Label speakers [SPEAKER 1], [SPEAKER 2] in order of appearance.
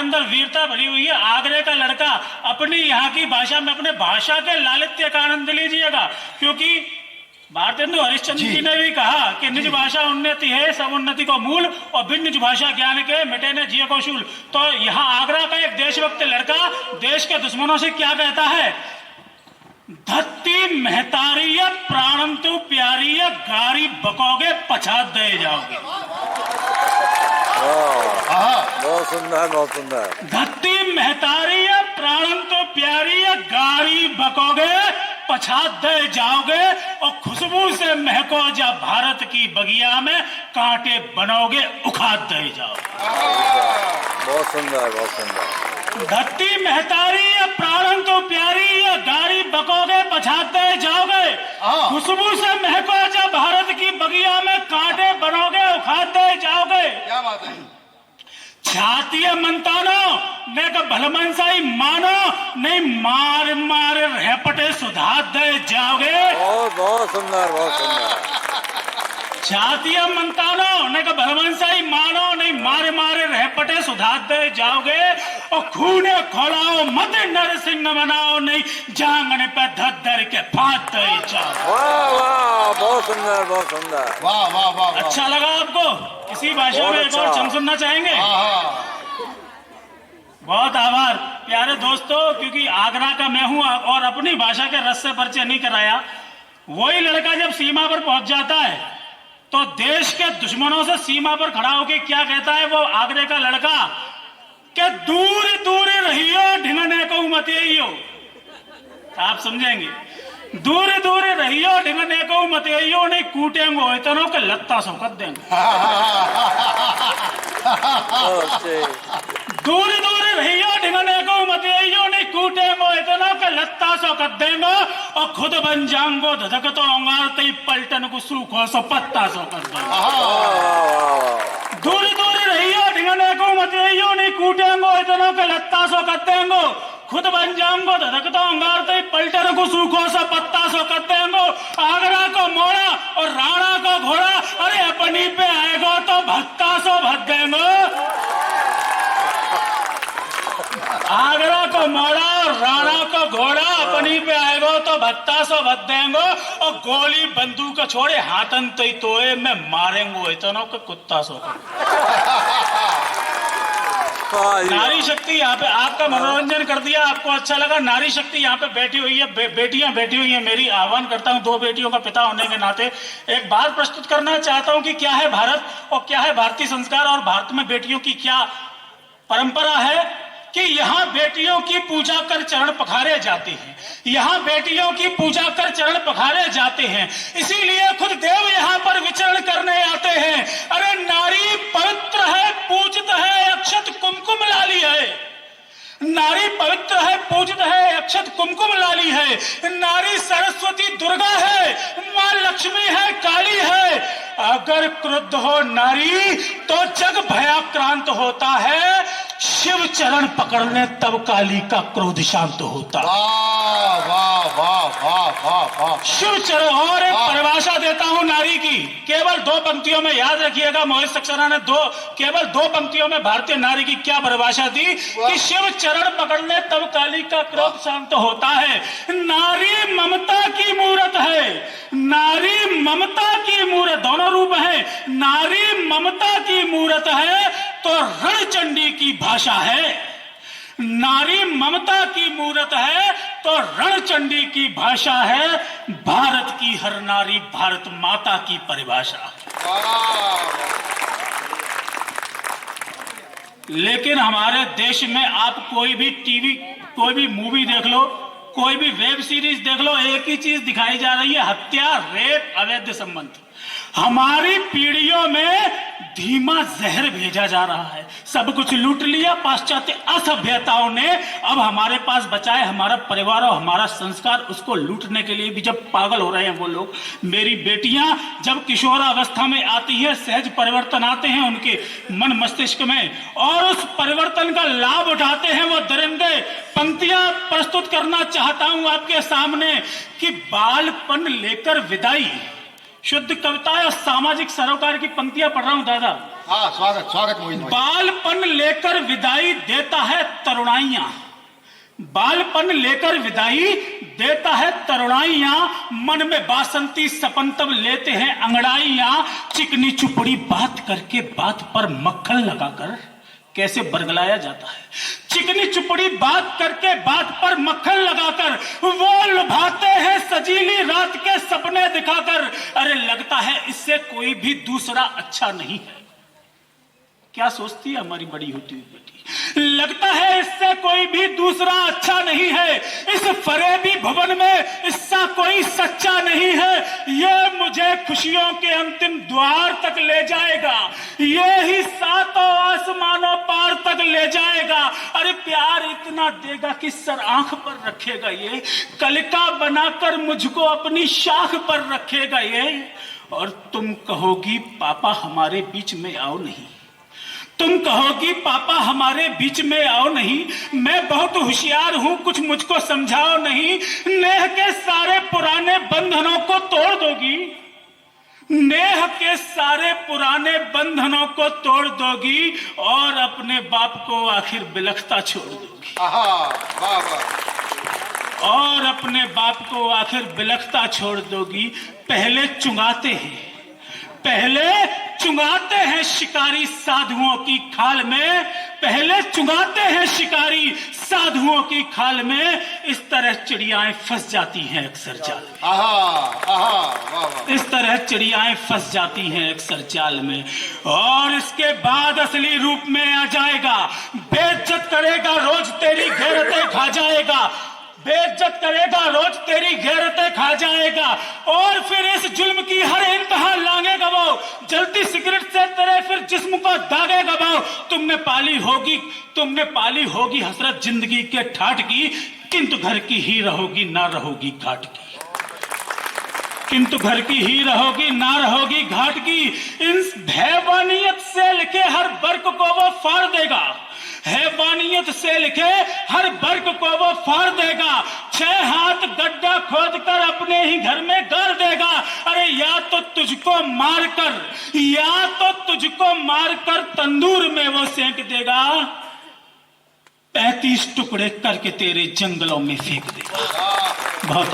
[SPEAKER 1] अंदर वीरता भरी हुई है। आगरे का लड़का अपनी यहाँ की भाषा में अपने भाषा के लालित्य का आनंद लीजिएगा, क्योंकि भारतेंदु हरिश्चंद्र जी ने भी कहा कि निज भाषा उन्नति है सब उन्नति को मूल, और बिन निज भाषा ज्ञान के मिटे ने जिय को शूल। तो यहाँ आगरा का एक देशभक्त लड़का देश के दुश्मनों से क्या कहता है, धत्ती महतारी प्राणम तू प्यारी गारी बकोगे पछात दे जाओगे।
[SPEAKER 2] बहुत सुंदर, बहुत सुंदर।
[SPEAKER 1] धत्ती महतारी प्राणम तो प्यारी गारी बकोगे पछात दे जाओगे, और खुशबू से महको जा भारत की बगिया में कांटे बनोगे उखाड़ दे जाओगे।
[SPEAKER 2] बहुत सुंदर, बहुत सुंदर।
[SPEAKER 1] धत्ती महतारी प्राणम तो प्यारी गारी बकोगे पछात दे जाओगे, खुशबू से महको जा भारत की बगिया में कांटे बनोगे उखाड़ दे जाओगे।
[SPEAKER 3] क्या बात है।
[SPEAKER 1] छातीय मंतानो ने का भलमनसाई मानो नहीं मार मार रेपटे सुधार दे जाओगे।
[SPEAKER 2] बहुत सुंदर, बहुत सुंदर।
[SPEAKER 1] छातीय मंतानो ने का भलमनसाई मानो नहीं मार मार रेपटे सुधार दे जाओगे, और खूने खोलाओ मत नरसिंह बनाओ नहीं जांगने पे धर के फात दे जाओ।
[SPEAKER 2] वाह वाह, बहुत सुंदर, बहुत सुंदर।
[SPEAKER 3] वाह वाह वाह।
[SPEAKER 1] अच्छा लगा आपको? इसी भाषा में एक और छंद सुनना चाहेंगे? बहुत आभार प्यारे दोस्तों, क्योंकि आगरा का मैं हूं और अपनी भाषा के रस से परिचय नहीं कराया। वही लड़का जब सीमा पर पहुंच जाता है तो देश के दुश्मनों से सीमा पर खड़ा होकर क्या कहता है वो आगरे का लड़का, कि दूर दूर रहियो ढिंगने को मत आइयो। आप समझेंगे, दूर दूर रहियो ढिंगने को मत आइयो नहीं कूटेंगे इतनों के लत्ता सौकत देंगे। दूर दूर रहियो ढिंगने को मत आइयो नहीं कूटेंगे इतनों के लत्ता सौकत देंगे, और खुद बन जाऊंगो धधक तो अंगारते पलटन को सूखो सो पत्ता सौकत देंगे। दूर दूर रहियो ढिंगने को मत आइयो नहीं कूटेंगे इतनों के लत्ता सौकत देंगे, खुद बन जाऊंगो धधकता अंगारते पलटन को सूखो सा पत्ता सो कर देंगो। आगरा को मोड़ा और राणा को घोड़ा, अरे अपनी पे आएगो तो भत्ता सो भत देंगो। आगरा को मोड़ा और राणा को घोड़ा, अपनी पे आएगो तो भत्ता सो भत देंगो, और गोली बंदूक छोड़े हाथन तोए में मारेंगो इतनों के कुत्ता सो। नारी शक्ति यहाँ पे आपका मनोरंजन कर दिया, आपको अच्छा लगा। नारी शक्ति यहाँ पे बैठी हुई है, बेटियां बैठी हुई हैं। मेरी आह्वान करता हूँ, दो बेटियों का पिता होने के नाते एक बात प्रस्तुत करना चाहता हूँ कि क्या है भारत और क्या है भारतीय संस्कार, और भारत में बेटियों की क्या परंपरा है कि यहाँ बेटियों की पूजा कर चरण पखारे जाते हैं। यहाँ बेटियों की पूजा कर चरण पखारे जाते हैं, इसीलिए खुद देव यहाँ पर विचरण करने आते हैं। अरे नारी पवित्र है, पूजित है, अक्षत कुमकुम लाली है। नारी पवित्र है, पूजित है, अक्षत कुमकुम लाली है। नारी सरस्वती दुर्गा है, मां लक्ष्मी है, काली है। अगर क्रुद्ध हो नारी तो जग भयाक्रांत होता है, शिव चरण पकड़ने तब काली का क्रोध शांत होता।
[SPEAKER 3] वाह वाह वाह वाह वाह वाह।
[SPEAKER 1] शिव चरण, और एक परिभाषा देता हूं नारी की, केवल दो पंक्तियों में, याद रखिएगा। मोहित सक्सेना ने केवल दो पंक्तियों में भारतीय नारी की क्या परिभाषा दी कि शिव चरण पकड़ने तब काली का क्रोध शांत होता है। नारी ममता की मूरत है, नारी ममता की मूरत, दोनों रूप है। नारी ममता की मूरत है तो रणचंडी की भाषा है। नारी ममता की मूरत है तो रणचंडी की भाषा है। भारत की हर नारी भारत माता की परिभाषा। लेकिन हमारे देश में आप कोई भी टीवी, कोई भी मूवी देख लो, कोई भी वेब सीरीज देख लो, एक ही चीज दिखाई जा रही है, हत्या, रेप, अवैध संबंध। हमारी पीढ़ियों में धीमा जहर भेजा जा रहा है। सब कुछ लूट लिया पाश्चात्य असभ्यताओं ने, अब हमारे पास बचा है हमारा परिवार और हमारा संस्कार, उसको लूटने के लिए भी जब पागल हो रहे हैं वो लोग। मेरी बेटियां जब किशोरावस्था में आती है, सहज परिवर्तन आते हैं उनके मन मस्तिष्क में, और उस परिवर्तन का लाभ उठाते हैं वो दरिंदे। पंक्तियां प्रस्तुत करना चाहता हूं आपके सामने कि बालपन लेकर विदाई, शुद्ध कविता और सामाजिक सरोकार की पंक्तियां पढ़ रहा हूं दादा।
[SPEAKER 3] हाँ, स्वागत स्वागत मोहित भाई।
[SPEAKER 1] बालपन लेकर विदाई देता तरुणाइयां, बालपन लेकर विदाई देता है तरुणाइयां, मन में बासंती सपन तब लेते हैं अंगड़ाइयां, चिकनी चुपड़ी बात करके बात पर मक्खन लगाकर कैसे बरगलाया जाता है। चिकनी चुपड़ी बात करके बात पर मक्खन लगाकर वो लुभाते हैं सजीली रात के सपने दिखाकर। अरे लगता है इससे कोई भी दूसरा अच्छा नहीं है। क्या सोचती है हमारी बड़ी होती हुई बेटी? लगता है इससे कोई भी दूसरा अच्छा नहीं है। इस फरेबी भवन में इससा कोई सच्चा नहीं है। ये मुझे खुशियों के अंतिम द्वार तक ले जाएगा, ये ही सातों आसमानों पार तक ले जाएगा। अरे प्यार इतना देगा कि सर आंख पर रखेगा ये, कलिका बनाकर मुझको अपनी शाख पर रखेगा ये। और तुम कहोगी पापा हमारे बीच में आओ नहीं, तुम कहोगी पापा हमारे बीच में आओ नहीं। मैं बहुत होशियार हूं, कुछ मुझको समझाओ नहीं। नेह के सारे पुराने बंधनों को तोड़ दोगी, नेह के सारे पुराने बंधनों को तोड़ दोगी और अपने बाप को आखिर बिलखता छोड़ दोगी।
[SPEAKER 3] वाह वाह।
[SPEAKER 1] और अपने बाप को आखिर बिलखता छोड़ दोगी। पहले चुंगाते हैं, पहले चुंगाते हैं शिकारी साधुओं की खाल में, पहले चुंगाते हैं शिकारी साधुओं की खाल में। इस तरह चिड़ियाएं फंस जाती हैं अक्सर जाल में।
[SPEAKER 3] वाह।
[SPEAKER 1] इस तरह चिड़ियाएं फंस जाती हैं अक्सर जाल में। और इसके बाद असली रूप में आ जाएगा, बेइज्जत करेगा रोज तेरी गैरतें खा जाएगा, बेइज्जत करेगा रोज तेरी गैरतें खा जाएगा। और फिर इस जुल्म की हर इंतहा लांघेगा वो, जलती सिगरेट से तेरे फिर जिस्म को दागेगा वो। तुमने पाली होगी हसरत जिंदगी के ठाठ की, किंतु घर की ही रहोगी ना रहोगी घाट की, किंतु घर की ही रहोगी ना रहोगी घाट की। इन हैवानियत से लिखे हर वर्क को वो फाड़ देगा, हैवानियत से लिखे हर वर्ग को वो फाड़ देगा। 6 हाथ गड्ढा खोद कर अपने ही घर में गाड़ देगा। अरे या तो तुझको मारकर तंदूर में वो सेंक देगा, 35 टुकड़े करके तेरे जंगलों में फेंक देगा। बहुत